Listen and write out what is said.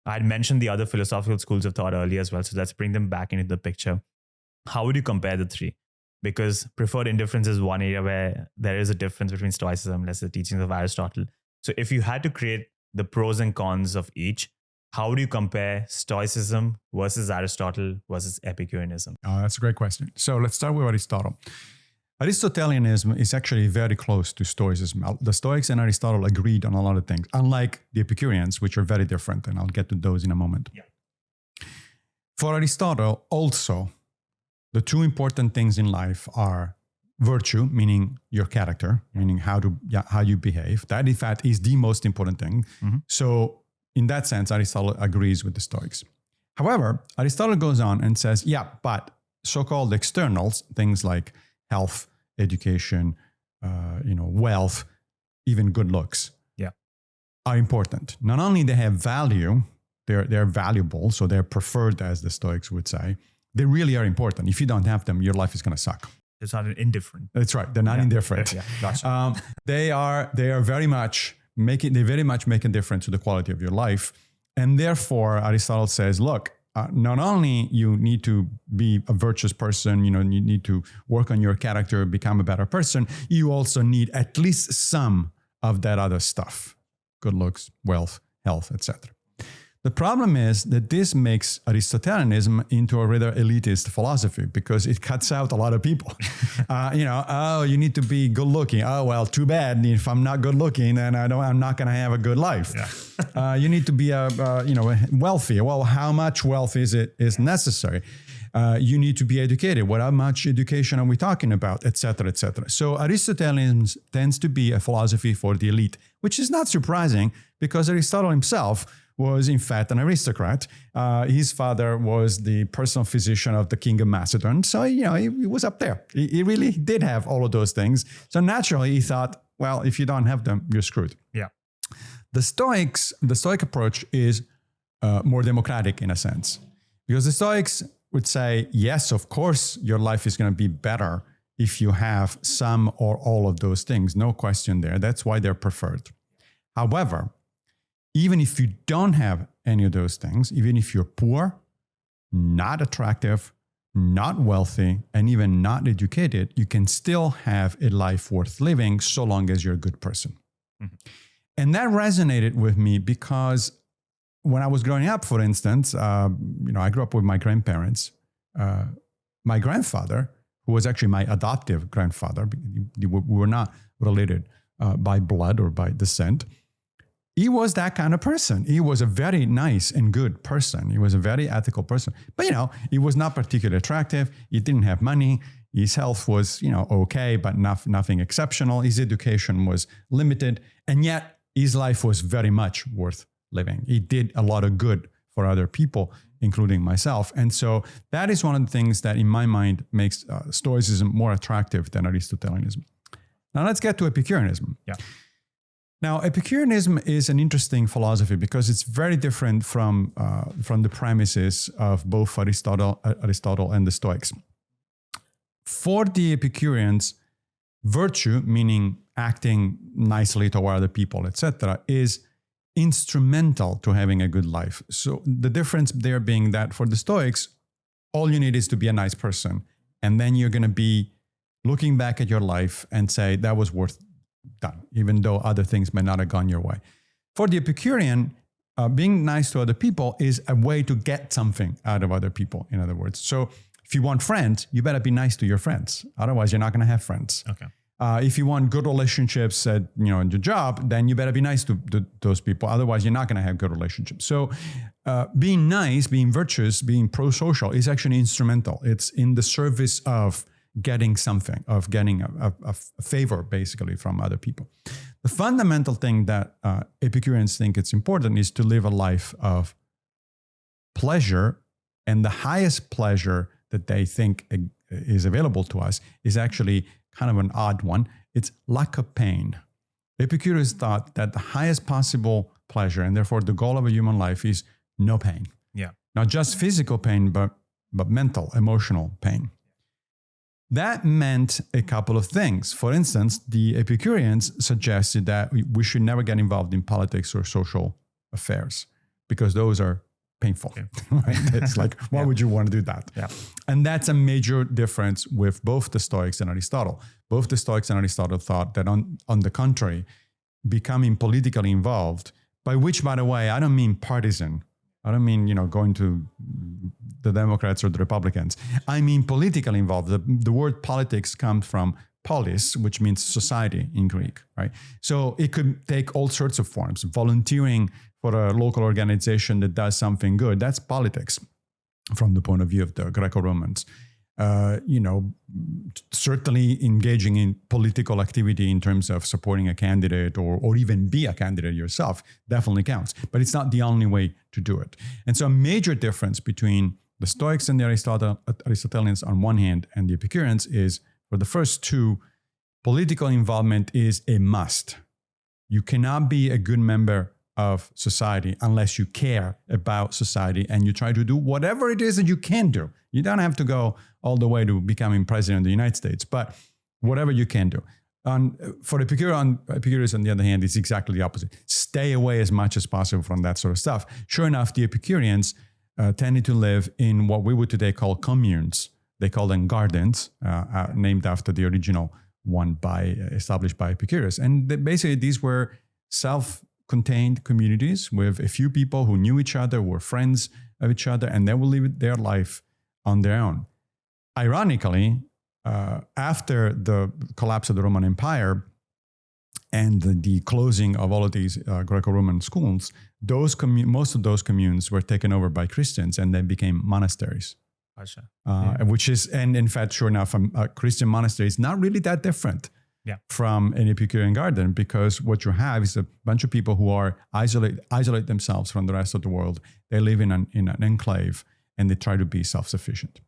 I had mentioned the other philosophical schools of thought earlier as well. So let's bring them back into the picture. How would you compare the three? Because preferred indifference is one area where there is a difference between Stoicism, let's say the teachings of Aristotle. So if you had to create the pros and cons of each, how would you compare Stoicism versus Aristotle versus Epicureanism? Oh, that's a great question. So let's start with Aristotle. Aristotelianism is actually very close to Stoicism. The Stoics and Aristotle agreed on a lot of things, unlike the Epicureans, which are very different, and I'll get to those in a moment. Yeah. For Aristotle, also, the two important things in life are virtue, meaning your character, meaning how you behave. That, in fact, is the most important thing. Mm-hmm. So in that sense, Aristotle agrees with the Stoics. However, Aristotle goes on and says, yeah, but so-called externals, things like health, education, wealth, even good looks, are important. Not only they have value, they're valuable, so they're preferred, as the Stoics would say. They really are important. If you don't have them, your life is going to suck. It's not indifferent. That's right. They're not indifferent. Yeah, gotcha. They very much make a difference to the quality of your life, and therefore Aristotle says, look. Not only you need to be a virtuous person, you need to work on your character, become a better person, you also need at least some of that other stuff. Good looks, wealth, health, etc. The problem is that this makes Aristotelianism into a rather elitist philosophy because it cuts out a lot of people. You need to be good looking. Oh, well, too bad. If I'm not good looking, then I'm not going to have a good life. Yeah. You need to be wealthy. Well, how much wealth is necessary? You need to be educated. How much education are we talking about, et cetera, et cetera. So Aristotelianism tends to be a philosophy for the elite, which is not surprising because Aristotle himself was in fact an aristocrat. His father was the personal physician of the king of Macedon. So, he was up there. He really did have all of those things. So naturally he thought, well, if you don't have them, you're screwed. Yeah. The Stoic approach is more democratic in a sense, because the Stoics would say, yes, of course, your life is going to be better if you have some or all of those things. No question there. That's why they're preferred. However, even if you don't have any of those things, even if you're poor, not attractive, not wealthy, and even not educated, you can still have a life worth living so long as you're a good person. Mm-hmm. And that resonated with me because when I was growing up, for instance, I grew up with my grandparents. My grandfather, who was actually my adoptive grandfather, we were not related by blood or by descent, he was that kind of person. He was a very nice and good person. He was a very ethical person. But, he was not particularly attractive. He didn't have money. His health was, okay, but nothing exceptional. His education was limited. And yet his life was very much worth living. He did a lot of good for other people, including myself. And so that is one of the things that, in my mind, makes Stoicism more attractive than Aristotelianism. Now let's get to Epicureanism. Yeah. Now, Epicureanism is an interesting philosophy because it's very different from the premises of both Aristotle and the Stoics. For the Epicureans, virtue, meaning acting nicely toward other people, etc., is instrumental to having a good life. So the difference there being that for the Stoics, all you need is to be a nice person, and then you're going to be looking back at your life and say that was worth done, even though other things may not have gone your way. For the Epicurean, being nice to other people is a way to get something out of other people, in other words. So if you want friends, you better be nice to your friends. Otherwise, you're not going to have friends. Okay. If you want good relationships at in your job, then you better be nice to those people. Otherwise, you're not going to have good relationships. So being nice, being virtuous, being pro-social is actually instrumental. It's in the service of getting something, of getting a favor, basically, from other people. The fundamental thing that Epicureans think it's important is to live a life of pleasure, and the highest pleasure that they think is available to us is actually kind of an odd one. It's lack of pain. Epicurus thought that the highest possible pleasure, and therefore the goal of a human life, is no pain. Yeah. Not just physical pain, but mental, emotional pain. That meant a couple of things. For instance, the Epicureans suggested that we should never get involved in politics or social affairs because those are painful. Right? It's like, why would you want to do that? Yeah. And that's a major difference with both the Stoics and Aristotle. Both the Stoics and Aristotle thought that on the contrary, becoming politically involved, by which, by the way, I don't mean partisan. I don't mean, going to the Democrats or the Republicans. I mean politically involved. The word politics comes from polis, which means society in Greek, right? So it could take all sorts of forms. Volunteering for a local organization that does something good, that's politics from the point of view of the Greco-Romans. Certainly engaging in political activity in terms of supporting a candidate or even be a candidate yourself definitely counts, but it's not the only way to do it. And so a major difference between the Stoics and the Aristotelians on one hand and the Epicureans is, for the first two, political involvement is a must. You cannot be a good member of society unless you care about society and you try to do whatever it is that you can do. You don't have to go all the way to becoming president of the United States, but whatever you can do. For Epicurus, on the other hand, it's exactly the opposite. Stay away as much as possible from that sort of stuff. Sure enough, the Epicureans tended to live in what we would today call communes. They call them gardens, named after the original one established by Epicurus. And basically, these were self-contained communities with a few people who knew each other, were friends of each other, and they would live their life on their own. Ironically, after the collapse of the Roman Empire and the closing of all of these Greco-Roman schools, most of those communes were taken over by Christians and they became monasteries. Which is, and in fact, sure enough, a Christian monastery is not really that different from an Epicurean garden, because what you have is a bunch of people who are isolate themselves from the rest of the world. They live in an enclave and they try to be self-sufficient.